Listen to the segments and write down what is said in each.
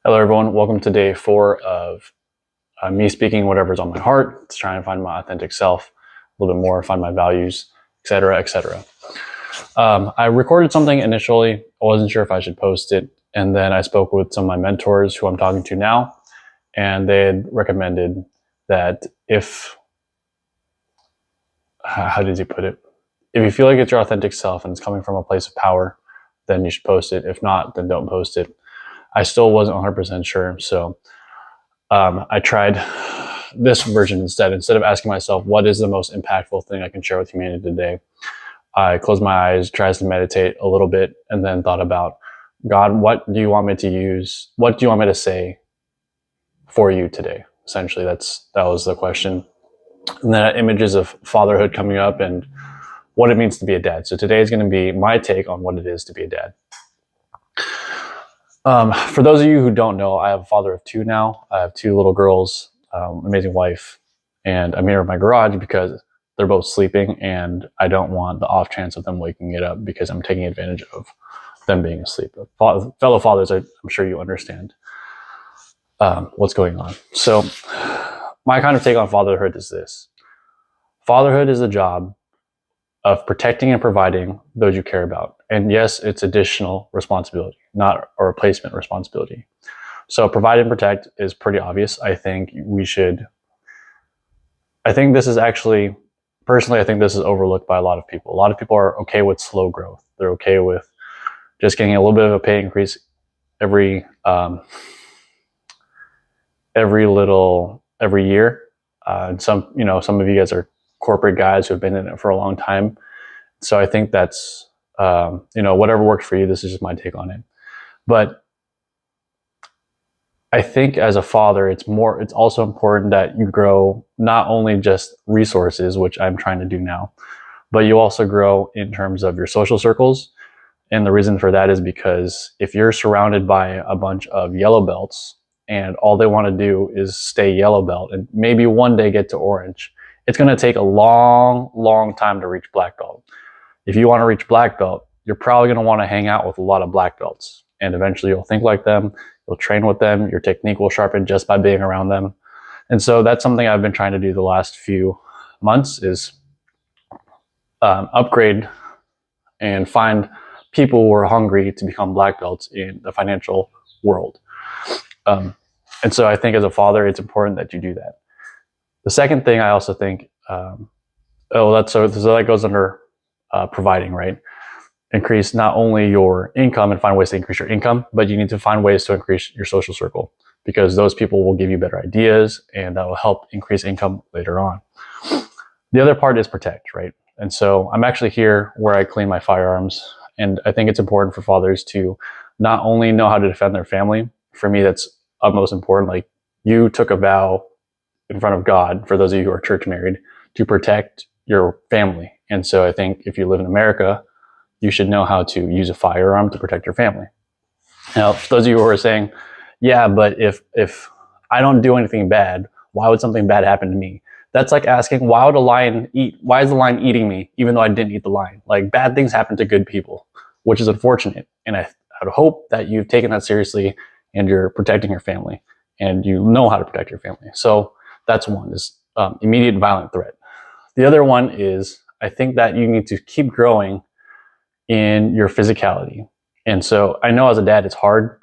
Hello, everyone. Welcome to day 4 of me speaking whatever's on my heart. It's trying to find my authentic self a little bit more, find my values, etc., etc. I recorded something initially. I wasn't sure if I should post it. And then I spoke with some of my mentors who I'm talking to now. And they had recommended that how did he put it? If you feel like it's your authentic self and it's coming from a place of power, then you should post it. If not, then don't post it. I still wasn't 100% sure. So I tried this version instead. Instead of asking myself, what is the most impactful thing I can share with humanity today? I closed my eyes, tried to meditate a little bit, and then thought about, God, what do you want me to use? What do you want me to say for you today? Essentially, that was the question. And then images of fatherhood coming up and what it means to be a dad. So today is going to be my take on what it is to be a dad. For those of you who don't know, I have a father of 2 now. I have 2 little girls, amazing wife, and I'm here in my garage because they're both sleeping and I don't want the off chance of them waking it up because I'm taking advantage of them being asleep. Fellow fathers, I'm sure you understand what's going on. So my kind of take on fatherhood is this. Fatherhood is the job of protecting and providing those you care about. And yes, it's additional responsibility, not a replacement responsibility. So provide and protect is pretty obvious. I think this is actually, personally, I think this is overlooked by a lot of people. A lot of people are okay with slow growth. They're okay with just getting a little bit of a pay increase every year. And some of you guys are corporate guys who have been in it for a long time. So I think that's, whatever works for you. This is just my take on it. But I think as a father, it's also important that you grow not only just resources, which I'm trying to do now, but you also grow in terms of your social circles. And the reason for that is because if you're surrounded by a bunch of yellow belts and all they want to do is stay yellow belt and maybe one day get to orange, it's going to take a long, long time to reach black belt. If you want to reach black belt, you're probably going to want to hang out with a lot of black belts. And eventually you'll think like them, you'll train with them, your technique will sharpen just by being around them. And so that's something I've been trying to do the last few months is upgrade and find people who are hungry to become black belts in the financial world. And so I think as a father, it's important that you do that. The second thing I also think, so that goes under providing, right? Increase not only your income and find ways to increase your income, but you need to find ways to increase your social circle because those people will give you better ideas and that will help increase income later on. The other part is protect, right? And so I'm actually here where I clean my firearms. And I think it's important for fathers to not only know how to defend their family. For me, that's utmost important. Like you took a vow in front of God, for those of you who are church married, to protect your family. And so I think if you live in America, you should know how to use a firearm to protect your family. Now, for those of you who are saying, yeah, but if I don't do anything bad, why would something bad happen to me? That's like asking, why is the lion eating me, even though I didn't eat the lion? Like bad things happen to good people, which is unfortunate. And I would hope that you've taken that seriously and you're protecting your family and you know how to protect your family. So that's one, is immediate violent threat. The other one is, I think that you need to keep growing in your physicality. And so I know as a dad, it's hard.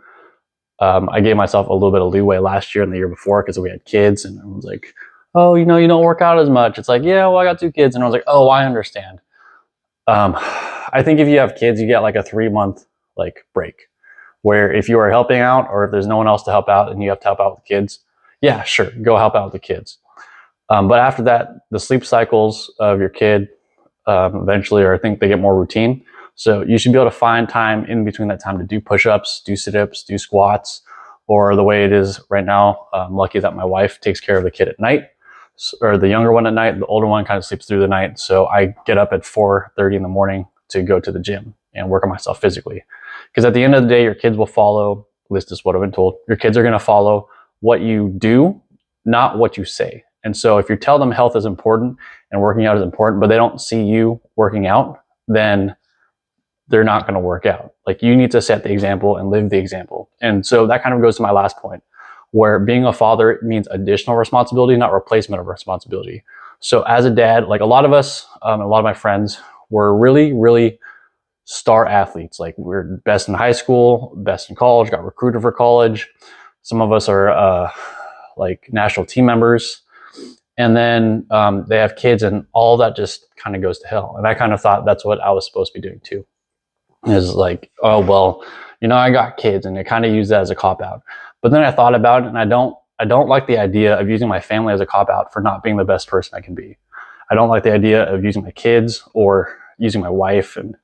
I gave myself a little bit of leeway last year and the year before because we had kids and I was like, oh, you don't work out as much. It's like, yeah, well, I got 2 kids. And I was like, oh, I understand. I think if you have kids, you get like a 3-month break where if you are helping out or if there's no one else to help out and you have to help out with the kids, yeah, sure, go help out with the kids. But after that, the sleep cycles of your kid eventually, I think they get more routine. So you should be able to find time in between that time to do push-ups, do sit-ups, do squats, or the way it is right now. I'm lucky that my wife takes care of the kid at night, or the younger one at night. The older one kind of sleeps through the night. So I get up at 4:30 in the morning to go to the gym and work on myself physically. Because at the end of the day, your kids will follow, at least is what I've been told, your kids are going to follow what you do, not what you say. And so if you tell them health is important and working out is important, but they don't see you working out, then they're not going to work out. Like, you need to set the example and live the example. And so that kind of goes to my last point, where being a father means additional responsibility, not replacement of responsibility. So as a dad, like a lot of us, a lot of my friends were really, really star athletes. Like, we're best in high school, best in college, got recruited for college. Some of us are like national team members. And then they have kids, and all that just kind of goes to hell. And I kind of thought that's what I was supposed to be doing too. Is like, oh, well, I got kids, and they kind of use that as a cop-out. But then I thought about it, and I don't like the idea of using my family as a cop-out for not being the best person I can be. I don't like the idea of using my kids or using my wife and,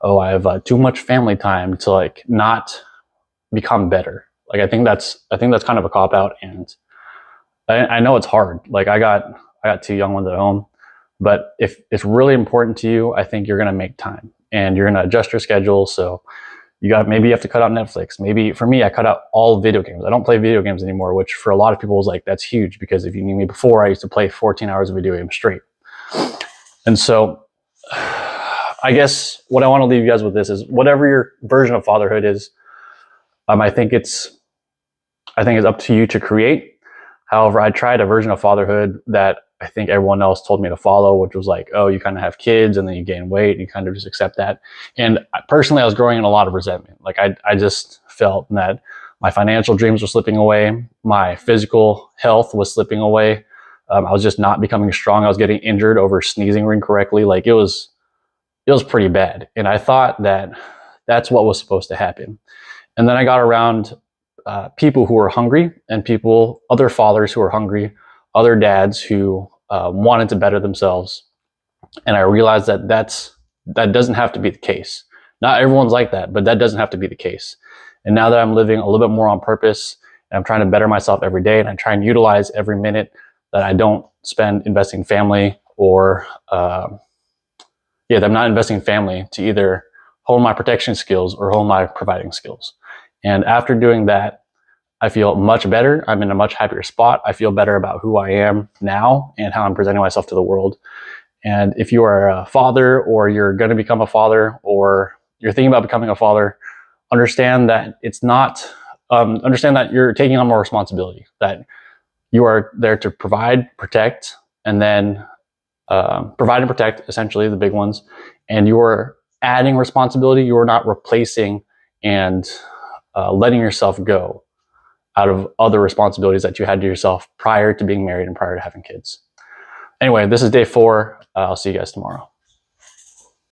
oh, I have too much family time to like not become better. Like, I think that's kind of a cop-out, and I know it's hard. Like, I got 2 young ones at home, but if it's really important to you, I think you're going to make time, and you're going to adjust your schedule. So maybe you have to cut out Netflix. Maybe for me, I cut out all video games. I don't play video games anymore, which for a lot of people was like, that's huge, because if you knew me before, I used to play 14 hours of video games straight. And so I guess what I want to leave you guys with this is, whatever your version of fatherhood is, I think it's up to you to create. However, I tried a version of fatherhood that I think everyone else told me to follow, which was like, oh, you kind of have kids and then you gain weight and you kind of just accept that. And personally, I was growing in a lot of resentment. Like, I just felt that my financial dreams were slipping away. My physical health was slipping away. I was just not becoming strong. I was getting injured over sneezing incorrectly. Like, it was pretty bad. And I thought that that's what was supposed to happen. And then I got around people who were hungry, and other fathers who were hungry, other dads who wanted to better themselves. And I realized that that doesn't have to be the case. Not everyone's like that, but that doesn't have to be the case. And now that I'm living a little bit more on purpose, and I'm trying to better myself every day, and I try and utilize every minute that I don't spend investing in family, or that I'm not investing in family, to either hone my protection skills or hone my providing skills. And after doing that, I feel much better. I'm in a much happier spot. I feel better about who I am now and how I'm presenting myself to the world. And if you are a father, or you're going to become a father, or you're thinking about becoming a father, understand that understand that you're taking on more responsibility, that you are there to provide, protect, and then provide and protect, essentially the big ones. And you're adding responsibility. You're not replacing and letting yourself go out of other responsibilities that you had to yourself prior to being married and prior to having kids. Anyway, this is day 4. I'll see you guys tomorrow.